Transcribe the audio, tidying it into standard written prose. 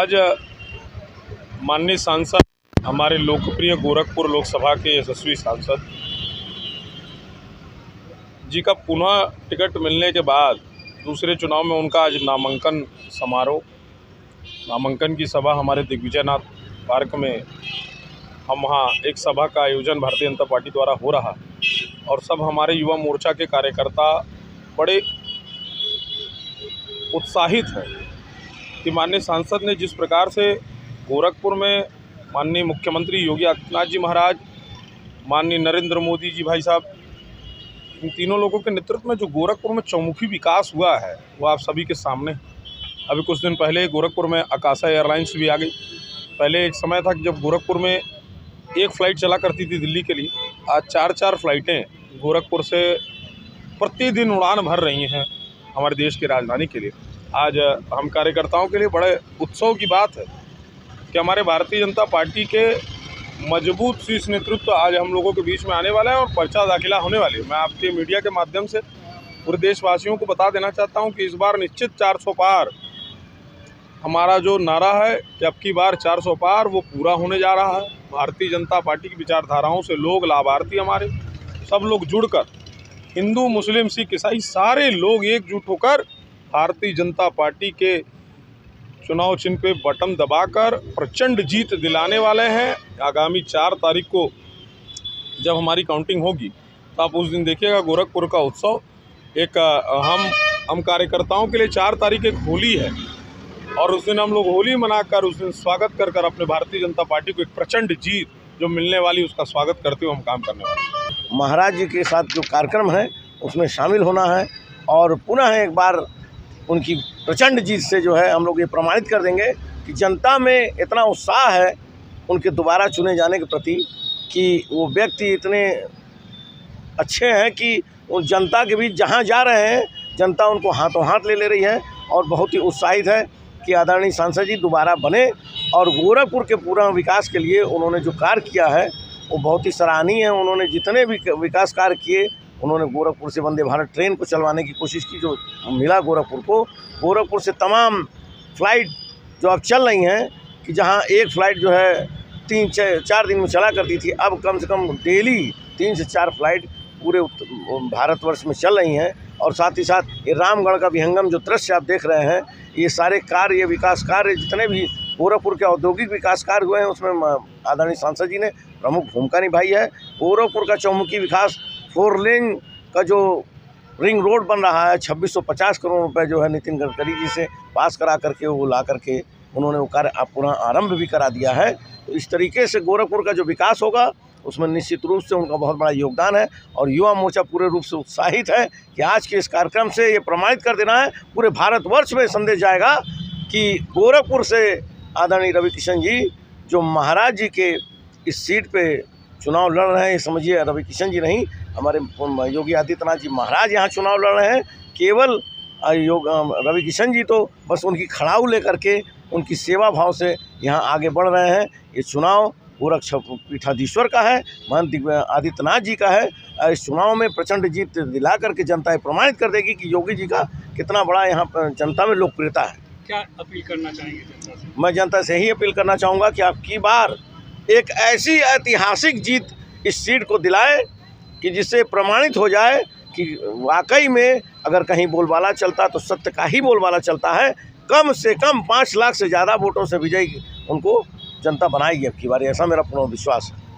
आज माननीय सांसद, हमारे लोकप्रिय गोरखपुर लोकसभा के यशस्वी सांसद जी का पुनः टिकट मिलने के बाद दूसरे चुनाव में उनका आज नामांकन समारोह, नामांकन की सभा हमारे दिग्विजयनाथ पार्क में हम वहाँ एक सभा का आयोजन भारतीय जनता पार्टी द्वारा हो रहा और सब हमारे युवा मोर्चा के कार्यकर्ता बड़े उत्साहित हैं कि माननीय सांसद ने जिस प्रकार से गोरखपुर में माननीय मुख्यमंत्री योगी आदित्यनाथ जी महाराज, माननीय नरेंद्र मोदी जी भाई साहब, इन तीनों लोगों के नेतृत्व में जो गोरखपुर में चौमुखी विकास हुआ है वो आप सभी के सामने। अभी कुछ दिन पहले गोरखपुर में आकाशा एयरलाइंस भी आ गई। पहले एक समय था कि जब गोरखपुर में एक फ़्लाइट चला करती थी दिल्ली के लिए, आज 4-4 फ़्लाइटें गोरखपुर से प्रतिदिन उड़ान भर रही हैं हमारे देश की राजधानी के लिए। आज हम कार्यकर्ताओं के लिए बड़े उत्सव की बात है कि हमारे भारतीय जनता पार्टी के मजबूत शीर्ष नेतृत्व आज हम लोगों के बीच में आने वाला है और पर्चा दाखिला होने वाली है। मैं आपके मीडिया के माध्यम से पूरे देशवासियों को बता देना चाहता हूं कि इस बार निश्चित 400 पार हमारा जो नारा है कि अब की बार 400 पार वो पूरा होने जा रहा है। भारतीय जनता पार्टी की विचारधाराओं से लोग, लाभार्थी हमारे सब लोग जुड़कर, हिंदू मुस्लिम सिख ईसाई सारे लोग एकजुट होकर भारतीय जनता पार्टी के चुनाव चिन्ह पे बटन दबाकर प्रचंड जीत दिलाने वाले हैं। आगामी 4 तारीख को जब हमारी काउंटिंग होगी तो आप उस दिन देखिएगा गोरखपुर का उत्सव। एक हम कार्यकर्ताओं के लिए 4 तारीख एक होली है और उस दिन हम लोग होली मनाकर उस दिन स्वागत कर अपने भारतीय जनता पार्टी को एक प्रचंड जीत जो मिलने वाली उसका स्वागत करते हुए हम काम करने वाले। महाराज जी के साथ जो कार्यक्रम है उसमें शामिल होना है और पुनः एक बार उनकी प्रचंड जीत से जो है हम लोग ये प्रमाणित कर देंगे कि जनता में इतना उत्साह है उनके दोबारा चुने जाने के प्रति कि वो व्यक्ति इतने अच्छे हैं कि वो जनता के बीच जहाँ जा रहे हैं जनता उनको हाथों हाथ ले रही है और बहुत ही उत्साहित है कि आदरणीय सांसद जी दोबारा बने और गोरखपुर के पूरा विकास के लिए उन्होंने जो कार्य किया है वो बहुत ही सराहनीय है। उन्होंने जितने भी विकास कार्य किए, उन्होंने गोरखपुर से वंदे भारत ट्रेन को चलवाने की कोशिश की, जो मिला गोरखपुर से तमाम फ्लाइट जो अब चल रही हैं कि जहां एक फ़्लाइट जो है 3-4 दिन में चला करती थी, अब कम से कम डेली 3 से 4 फ्लाइट पूरे भारतवर्ष में चल रही हैं। और साथ ही साथ ये रामगढ़ का विहंगम जो दृश्य आप देख रहे हैं, ये सारे कार्य, ये विकास कार्य जितने भी गोरखपुर के औद्योगिक विकास कार्य हुए हैं उसमें आदरणीय सांसद जी ने प्रमुख भूमिका निभाई है। गोरखपुर का चौमुखी विकास 4 लेन का जो रिंग रोड बन रहा है, 2650 करोड़ रुपए जो है नितिन गडकरी जी से पास करा करके वो ला करके उन्होंने वो कार्य पुनः आरंभ भी करा दिया है। तो इस तरीके से गोरखपुर का जो विकास होगा उसमें निश्चित रूप से उनका बहुत बड़ा योगदान है और युवा मोर्चा पूरे रूप से उत्साहित है कि आज के इस कार्यक्रम से ये प्रमाणित कर देना है, पूरे भारतवर्ष में संदेश जाएगा कि गोरखपुर से आदरणीय रविकिशन जी जो महाराज जी के इस सीट पे चुनाव लड़ रहे हैं, ये समझिए रविकिशन जी नहीं, हमारे योगी आदित्यनाथ जी महाराज यहाँ चुनाव लड़ रहे हैं। केवल रविकिशन जी तो बस उनकी खड़ाऊ लेकर के उनकी सेवा भाव से यहाँ आगे बढ़ रहे हैं। ये चुनाव गोरक्षपीठाधीश्वर का है, महंत आदित्यनाथ जी का है। इस चुनाव में प्रचंड जीत दिला करके जनता ये प्रमाणित कर देगी कि योगी जी का कितना बड़ा यहाँ जनता में लोकप्रियता है। क्या अपील करना चाहेंगे जनता से? मैं जनता से यही अपील करना चाहूँगा कि आपकी बार एक ऐसी ऐतिहासिक जीत इस सीट को दिलाए कि जिससे प्रमाणित हो जाए कि वाकई में अगर कहीं बोलबाला चलता तो सत्य का ही बोलबाला चलता है। कम से कम 5 लाख से ज़्यादा वोटों से विजयी उनको जनता बनाएगी अब की बार, ऐसा मेरा पूर्ण विश्वास है।